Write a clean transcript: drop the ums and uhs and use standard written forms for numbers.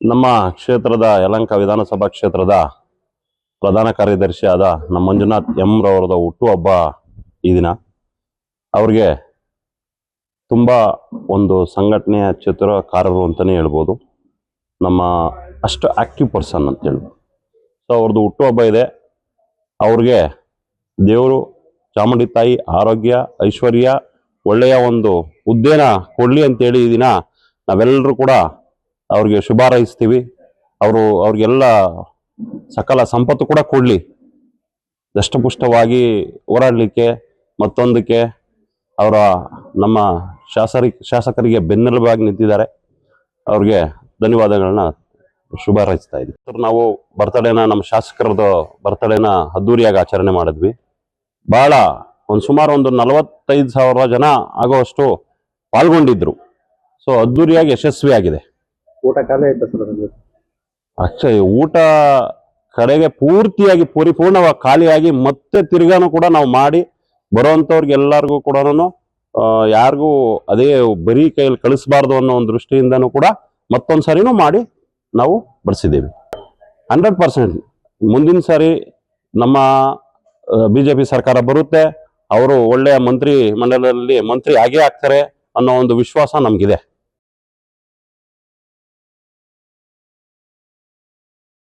ನಮ್ಮ ಕ್ಷೇತ್ರದ ಯಲಹಂಕ ವಿಧಾನಸಭಾ ಕ್ಷೇತ್ರದ ಪ್ರಧಾನ ಕಾರ್ಯದರ್ಶಿಯಾದ ನಮ್ಮ ಮಂಜುನಾಥ್ ಎಂ ರವರದ ಹುಟ್ಟುಹಬ್ಬ ಈ ದಿನ. ಅವ್ರಿಗೆ ತುಂಬ ಒಂದು ಸಂಘಟನೆಯ ಚಿತ್ರಕಾರರು ಅಂತಲೇ ಹೇಳ್ಬೋದು. ನಮ್ಮ ಅಷ್ಟು ಆ್ಯಕ್ಟಿವ್ ಪರ್ಸನ್ ಅಂತ ಹೇಳ್ಬೋದು. ಸೊ ಅವ್ರದ್ದು ಹುಟ್ಟುಹಬ್ಬ ಇದೆ. ಅವ್ರಿಗೆ ದೇವರು ಚಾಮುಂಡಿ ತಾಯಿ ಆರೋಗ್ಯ ಐಶ್ವರ್ಯ ಒಳ್ಳೆಯ ಒಂದು ಹುದ್ದೆನ ಕೊಡಲಿ ಅಂತೇಳಿ ಈ ದಿನ ನಾವೆಲ್ಲರೂ ಕೂಡ ಅವ್ರಿಗೆ ಶುಭ ಹಾರೈಸ್ತೀವಿ. ಅವ್ರಿಗೆಲ್ಲ ಸಕಲ ಸಂಪತ್ತು ಕೂಡ ಕೊಡಲಿ, ದಷ್ಟಪುಷ್ಟವಾಗಿ ಹೋರಾಡಲಿಕ್ಕೆ ಮತ್ತೊಂದಕ್ಕೆ ಅವರ ನಮ್ಮ ಶಾಸಕರಿಗೆ ಬೆನ್ನೆಲುಬಾಗಿ ನಿಂತಿದ್ದಾರೆ. ಅವ್ರಿಗೆ ಧನ್ಯವಾದಗಳನ್ನ ಶುಭ ಹಾರೈಸ್ತಾ ಇದ್ದೀವಿ. ನಾವು ಬರ್ತಡೇನ ನಮ್ಮ ಶಾಸಕರದ್ದು ಬರ್ತಡೇನ ಅದ್ದೂರಿಯಾಗಿ ಆಚರಣೆ ಮಾಡಿದ್ವಿ. ಬಹಳ ಸುಮಾರು ಒಂದು 45,000 ಜನ ಆಗುವಷ್ಟು ಪಾಲ್ಗೊಂಡಿದ್ರು. ಸೊ ಅದ್ದೂರಿಯಾಗಿ ಯಶಸ್ವಿಯಾಗಿದೆ. ಊಟ ಖಾಲಿ ಆಯ್ತಾ ಸರ್? ಅಕ್ಷಯ್ ಊಟ ಕಡೆಗೆ ಪೂರ್ತಿಯಾಗಿ ಪರಿಪೂರ್ಣವಾಗಿ ಖಾಲಿಯಾಗಿ ಮತ್ತೆ ತಿರ್ಗಾನು ಕೂಡ ನಾವು ಮಾಡಿ ಬರೋವಂಥವ್ರಿಗೆ ಎಲ್ಲರಿಗೂ ಕೂಡ ಯಾರಿಗೂ ಅದೇ ಬರೀ ಕೈಯಲ್ಲಿ ಕಳಿಸ್ಬಾರ್ದು ಅನ್ನೋ ಒಂದು ದೃಷ್ಟಿಯಿಂದನೂ ಕೂಡ ಮತ್ತೊಂದು ಸಾರಿನೂ ಮಾಡಿ ನಾವು ಬಡಿಸಿದ್ದೀವಿ. 100% ಮುಂದಿನ ಸಾರಿ ನಮ್ಮ BJP ಸರ್ಕಾರ ಬರುತ್ತೆ, ಅವರು ಒಳ್ಳೆಯ ಮಂತ್ರಿ ಮಂಡಲದಲ್ಲಿ ಮಂತ್ರಿ ಆಗೇ ಆಗ್ತಾರೆ ಅನ್ನೋ ಒಂದು ವಿಶ್ವಾಸ ನಮಗಿದೆ.